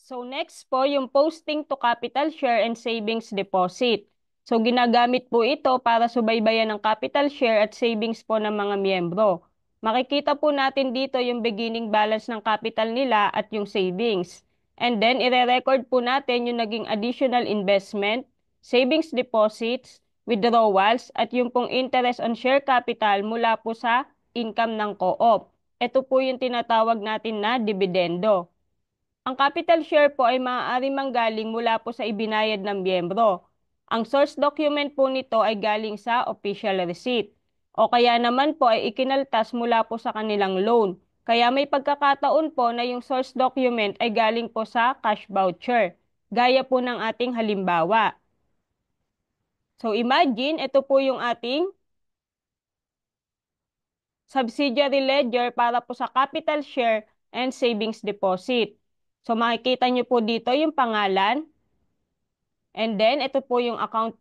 So next po, yung posting to capital share and savings deposit. So ginagamit po ito para subaybayan ng capital share at savings po ng mga miyembro. Makikita po natin dito yung beginning balance ng capital nila at yung savings. And then, ire-record po natin yung naging additional investment, savings deposits, withdrawals, at yung pong interest on share capital mula po sa income ng co-op. Ito po yung tinatawag natin na dividendo. Ang capital share po ay maaaring manggaling mula po sa ibinayad ng miyembro. Ang source document po nito ay galing sa official receipt. O kaya naman po ay ikinaltas mula po sa kanilang loan. Kaya may pagkakataon po na yung source document ay galing po sa cash voucher. Gaya po ng ating halimbawa. So imagine, ito po yung ating subsidiary ledger para po sa capital share and savings deposit. So makikita nyo po dito yung pangalan. And then, ito po yung account.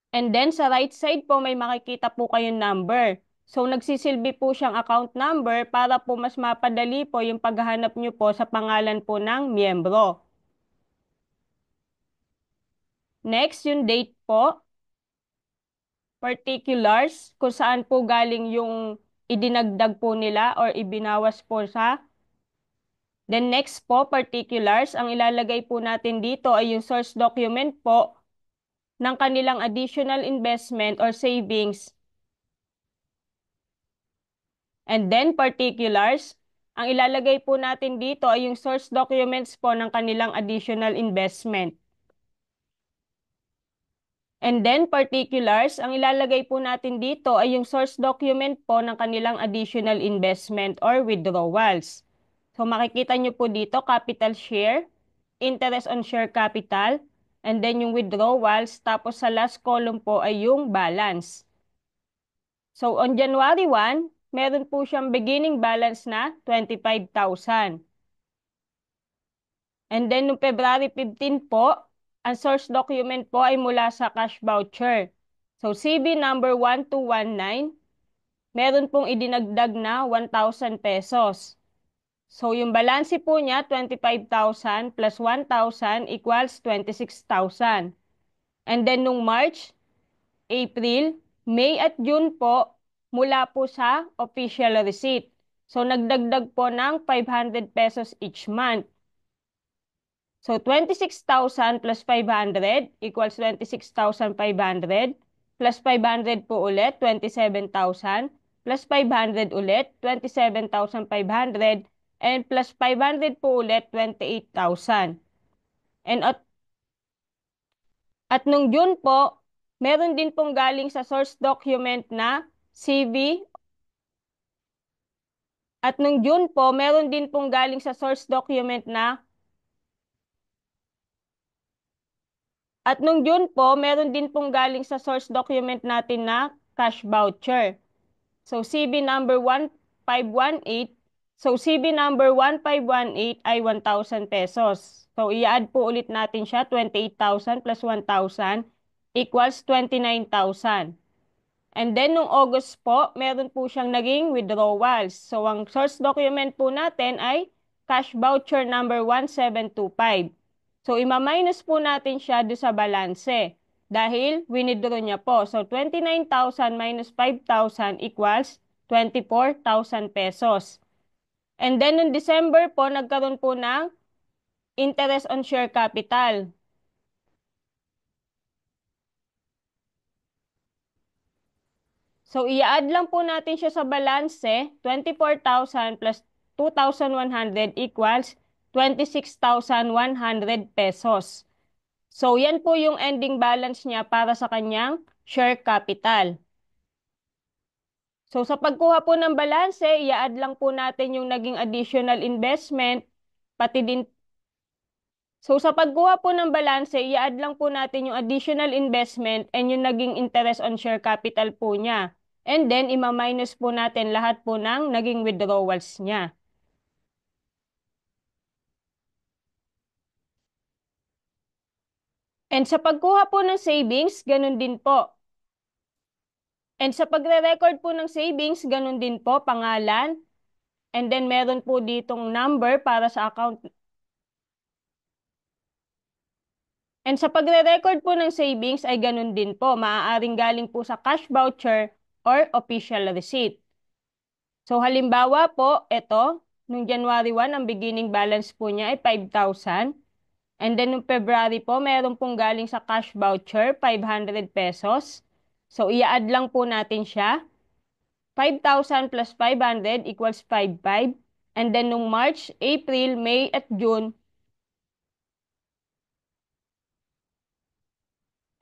And then, sa right side po, may makikita po kayong number. So, nagsisilbi po siyang account number para po mas mapadali po yung paghahanap nyo po sa pangalan po ng miyembro. Next, yung date po. Particulars, kung saan po galing yung idinagdag po nila or ibinawas po sa. Then next po, particulars. Ang ilalagay po natin dito ay yung source document po ng kanilang additional investment or savings. And then particulars, ang ilalagay po natin dito ay yung source documents po ng kanilang additional investment. And then particulars, ang ilalagay po natin dito ay yung source document po ng kanilang additional investment or withdrawals. So makikita nyo po dito, capital share, interest on share capital, and then yung withdrawals, tapos sa last column po ay yung balance. So on January 1, meron po siyang beginning balance na 25,000. And then, noong February 15 po, ang source document po ay mula sa cash voucher. So, CB number 1219, meron pong idinagdag na 1,000 pesos. So, yung balanse po niya, 25,000 plus 1,000 equals 26,000. And then, nung March, April, May at June po, mula po sa official receipt. So, nagdagdag po ng 500 pesos each month. So, 26,000 plus 500 equals 26,500 plus 500 po ulit, 27,000 plus 500 ulit, 27,500 and plus 500 po ulit, 28,000. And at nung June po, meron din pong galing sa source document na CV. At nung June po, meron din pong galing sa source document na At nung June po, meron din pong galing sa source document natin na cash voucher. So CB number 1518, so CB number 1518 ay 1,000 pesos. So i-add po ulit natin siya, 28,000 plus 1,000 equals 29,000. And then, nung August po, meron po siyang naging withdrawals. So, ang source document po natin ay cash voucher number 1725. So, ima-minus po natin siya do sa balanse dahil winidraw niya po. So, 29,000 minus 5,000 equals 24,000 pesos. And then, noong December po, nagkaroon po ng interest on share capital. So, i-add lang po natin siya sa balanse, 24,000 plus 2,100 equals 26,100 pesos. So, yan po yung ending balance niya para sa kanyang share capital. So, sa pagkuha po ng balanse, i-add lang po natin yung naging additional investment, pati din. So, sa pagkuha po ng balanse, i-add lang po natin yung additional investment and yung naging interest on share capital po niya. And then, ima-minus po natin lahat po ng naging withdrawals niya. And sa pagkuha po ng savings, ganun din po. And sa pagre-record po ng savings, ganun din po, pangalan, and then meron po ditong number para sa account. And sa pagre-record po ng savings ay ganun din po, maaaring galing po sa cash voucher or official receipt. So halimbawa po, ito, nung January 1, ang beginning balance po niya ay 5,000. And then nung February po, meron pong galing sa cash voucher, 500 pesos. So i-add lang po natin siya. 5,000 plus 500 equals 55. And then nung March, April, May at June,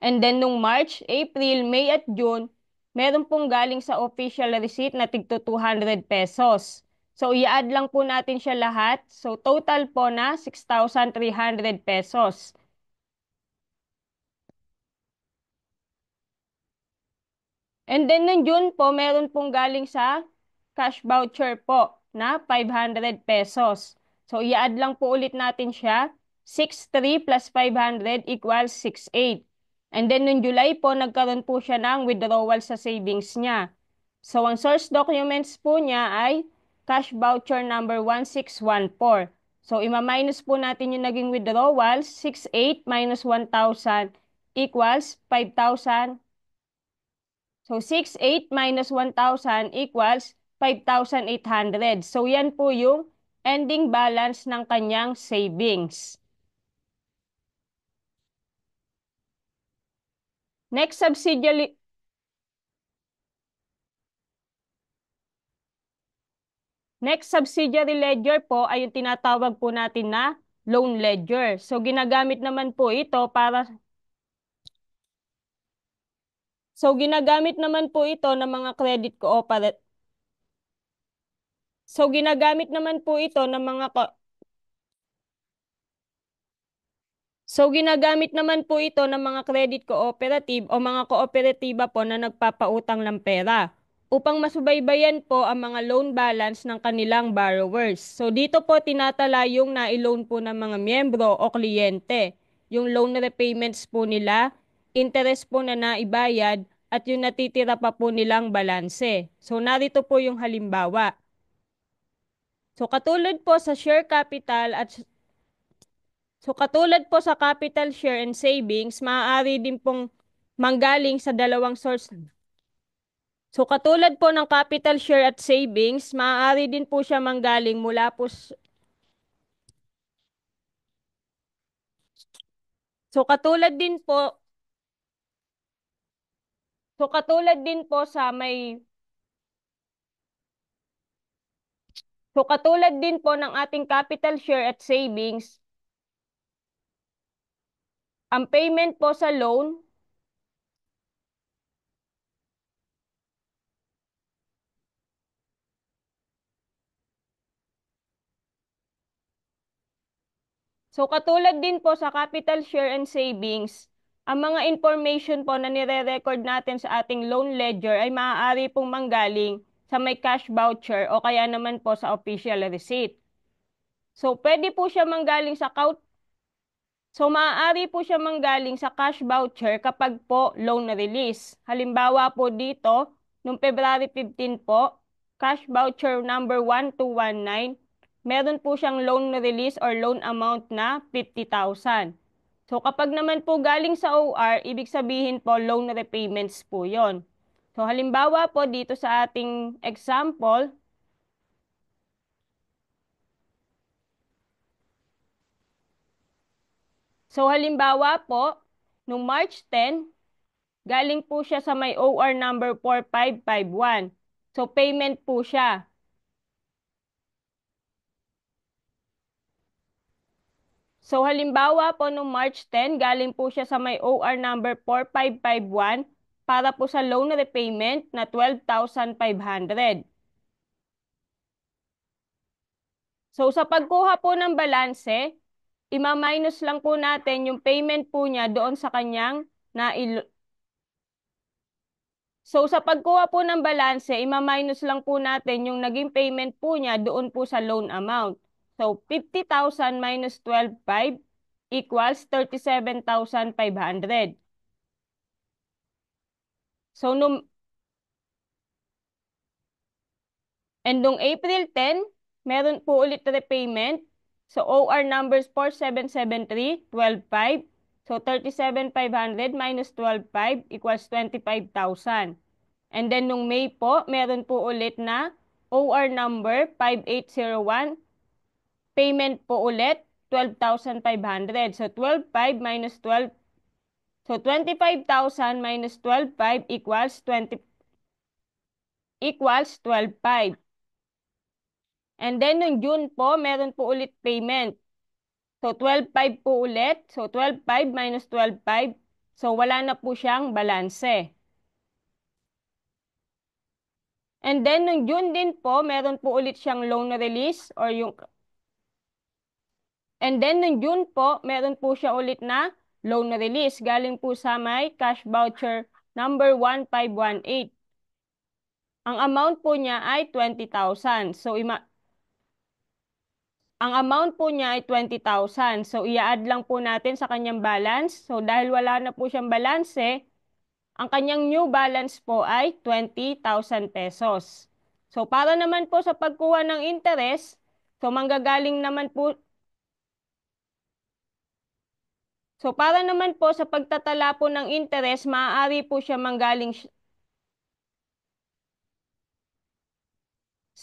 and then nung March, April, May at June, meron pong galing sa official receipt na tigto 200 pesos. So, i-add lang po natin siya lahat. So, total po na 6,300 pesos. And then nung June po, meron pong galing sa cash voucher po na 500 pesos. So, i-add lang po ulit natin siya. 6,300 plus 500 equals 6,800. And then nung July po, nagkaroon po siya ng withdrawal sa savings niya. So, ang source documents po niya ay cash voucher number 1614. So, ima-minus po natin yung naging withdrawal. 6,800 minus 1,000 equals 5,000. So, 6,800 minus 1,000 equals 5,800. So, yan po yung ending balance ng kanyang savings. Next subsidiary, next subsidiary ledger po ay yung tinatawag po natin na loan ledger. So, ginagamit naman po ito para ginagamit naman po ito ng mga credit cooperative. So, ginagamit naman po ito ng mga ginagamit naman po ito ng mga credit cooperative o mga kooperatiba po na nagpapautang ng pera upang masubaybayan po ang mga loan balance ng kanilang borrowers. So dito po tinatala yung nai-loan po ng mga miyembro o kliyente, yung loan repayments po nila, interest po na naibayad, at yung natitira pa po nilang balanse. So narito po yung halimbawa. So katulad po sa share capital at katulad po sa capital share and savings, maaari din pong manggaling sa dalawang source. So katulad po ng capital share at savings, maaari din po siya manggaling mula po so katulad din po katulad din po sa may katulad din po ng ating capital share at savings, ang payment po sa loan. So katulad din po sa capital share and savings, ang mga information po na nire-record natin sa ating loan ledger ay maaari pong manggaling sa may cash voucher o kaya naman po sa official receipt. So pwede po siya manggaling sa maaari po siya manggaling sa cash voucher kapag po loan release. Halimbawa po dito, noong February 15 po, cash voucher number 1219, meron po siyang loan release or loan amount na 50,000. So kapag naman po galing sa OR, ibig sabihin po loan repayments po yon. So halimbawa po dito sa ating example, so halimbawa po, nung March 10, galing po siya sa may OR number 4551. So payment po siya. So halimbawa po nung March 10, galing po siya sa may OR number 4551 para po sa loan repayment na 12,500. So sa pagkuha po ng balanse, ima-minus lang po natin yung payment po niya doon sa kanyang So sa pagkuha po ng balanse, ima-minus lang po natin yung naging payment po niya doon po sa loan amount. So 50,000 minus 12,500 equals 37,500. So And nung April 10, meron po ulit repayment. So OR numbers 4773, 12,500. So 37,500 minus 12,500 equals 25,000. And then nung May po, meron po ulit na OR number 5801, payment po ulit 12,500. So 12,500 minus 12, so 25,000 minus 12,500 equals 12,500. And then nung June po, meron po ulit payment. So 12,500 po ulit. So 12,500 minus 12,500. So wala na po siyang balanse. And then nung June din po, meron po ulit siyang loan release or yung And then nung June po, meron po siya ulit na loan release. Galing po sa may cash voucher number 1518. Ang amount po niya ay 20,000. So ang amount po niya ay 20,000. So i-add lang po natin sa kanyang balance. So dahil wala na po siyang balanse, ang kanyang new balance po ay 20,000 pesos. So para naman po sa pagkuha ng interest, so manggagaling naman po So para naman po sa pagtatala po ng interest, maaari po siya manggaling.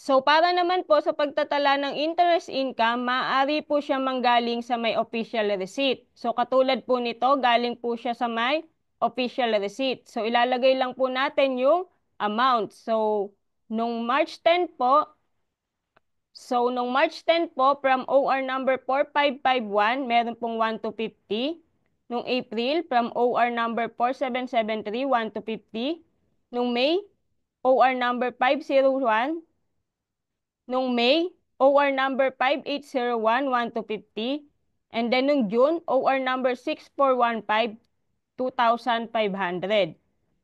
So para naman po sa pagtatala ng interest income, maaari po siya manggaling sa may official receipt. So katulad po nito, galing po siya sa may official receipt. So ilalagay lang po natin yung amount. So nung March 10 po, nung March 10 po, from OR number 4551, meron pong 1 to 50. Nung April, from OR number 4773, 1 to 50. Nung May, OR number 501. Nung May, OR number 5801, 1 to 50. And then nung June, OR number 6415, 2,500.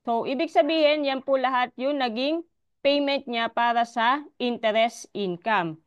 So, ibig sabihin, yan po lahat yung naging payment niya para sa interest income.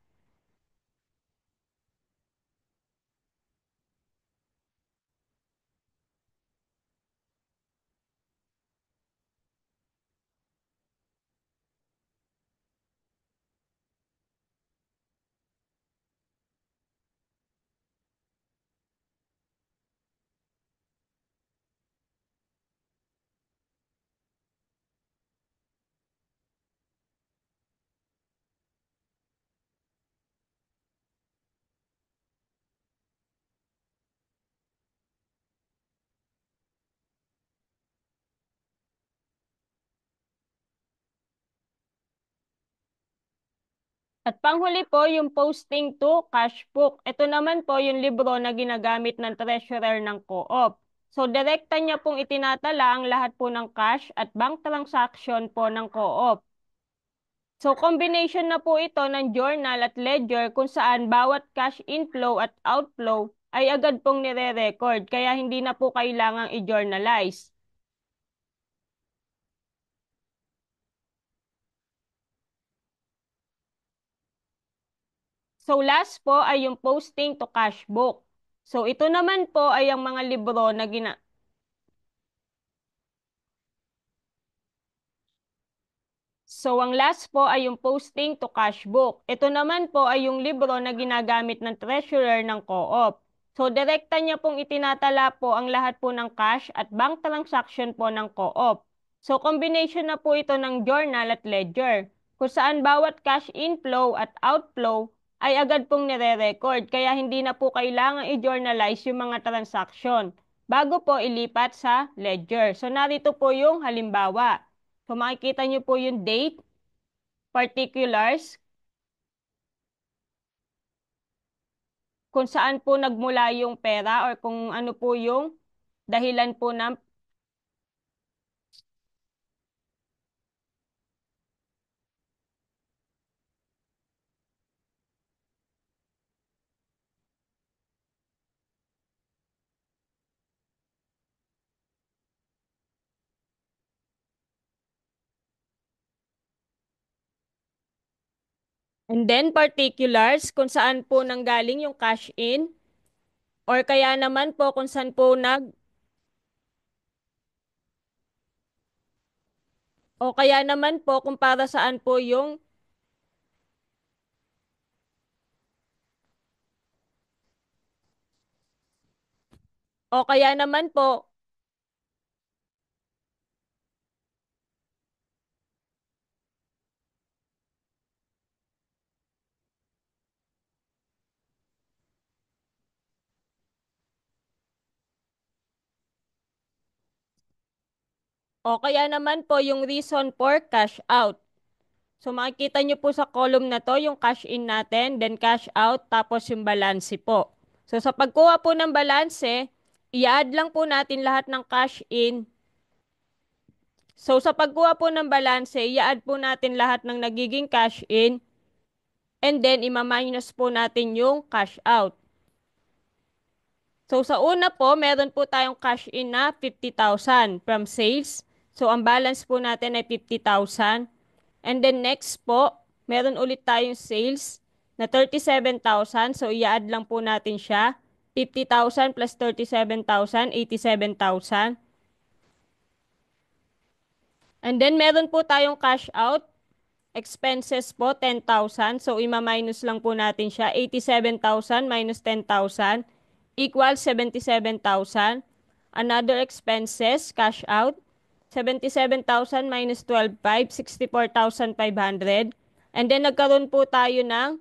At panghuli po, yung posting to cash book. Ito naman po yung libro na ginagamit ng treasurer ng co-op. So, direkta niya pong itinatala ang lahat po ng cash at bank transaction po ng co-op. So, combination na po ito ng journal at ledger kung saan bawat cash inflow at outflow ay agad pong nire-record. Kaya hindi na po kailangang i-journalize. So last po ay yung posting to cash book. So ito naman po ay ang mga libro na So, ang last po ay yung posting to cash book. Ito naman po ay yung libro na ginagamit ng treasurer ng co-op. So, direkta niya pong itinatala po ang lahat po ng cash at bank transaction po ng co-op. So, combination na po ito ng journal at ledger, kung saan bawat cash inflow at outflow ay agad pong nire-record, kaya hindi na po kailangan i-journalize yung mga transaction bago po ilipat sa ledger. So, narito po yung halimbawa. So makikita niyo po yung date, particulars, kung saan po nagmula yung pera or kung ano po yung dahilan po ng and then particulars kung saan po nanggaling yung cash in or kaya naman po kung saan po o kaya naman po kung para saan po yung O kaya naman po, yung reason for cash out. So makikita nyo po sa column na to yung cash in natin, then cash out, tapos yung balance po. So sa pagkuha po ng balance, i-add lang po natin lahat ng cash in. So sa pagkuha po ng balance, i-add po natin lahat ng nagiging cash in, and then ima-minus po natin yung cash out. So sa una po, meron po tayong cash in na 50,000 from sales. So ang balance po natin ay 50,000. And then next po, meron ulit tayong sales na 37,000. So i-add lang po natin siya. 50,000 plus 37,000, 87,000. And then meron po tayong cash out. Expenses po, 10,000. So, ima-minus lang po natin siya. 87,000 minus 10,000 equals 77,000. Another expenses, cash out, 77,000 minus 12,500, 64,500. And then, nagkaroon po tayo ng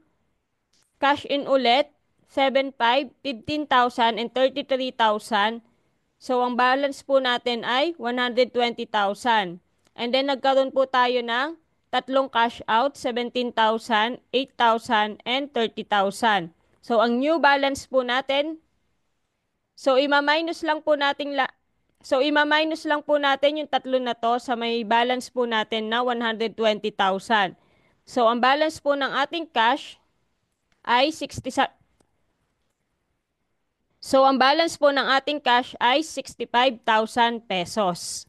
cash in ulit, 7,500, 15,000, and 33,000. So, ang balance po natin ay 120,000. And then, nagkaroon po tayo ng tatlong cash out, 17,000, 8,000, and 30,000. So, ang new balance po natin, so, ima-minus lang po natin yung tatlo na to sa may balance po natin na 120,000. So, ang balance po ng ating cash ay 60. So, ang balance po ng ating cash ay 65,000 pesos.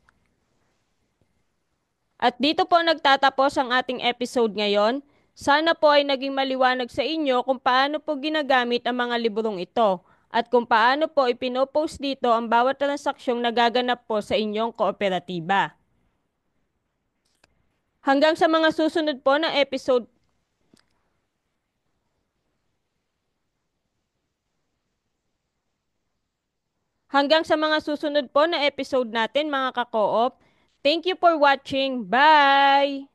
At dito po nagtatapos ang ating episode ngayon. Sana po ay naging maliwanag sa inyo kung paano po ginagamit ang mga librong ito at kung paano po ipinopost dito ang bawat transaksyong nagaganap po sa inyong kooperatiba. Hanggang sa mga susunod po na episode Hanggang sa mga susunod po na episode natin mga ka-co-op. Thank you for watching. Bye!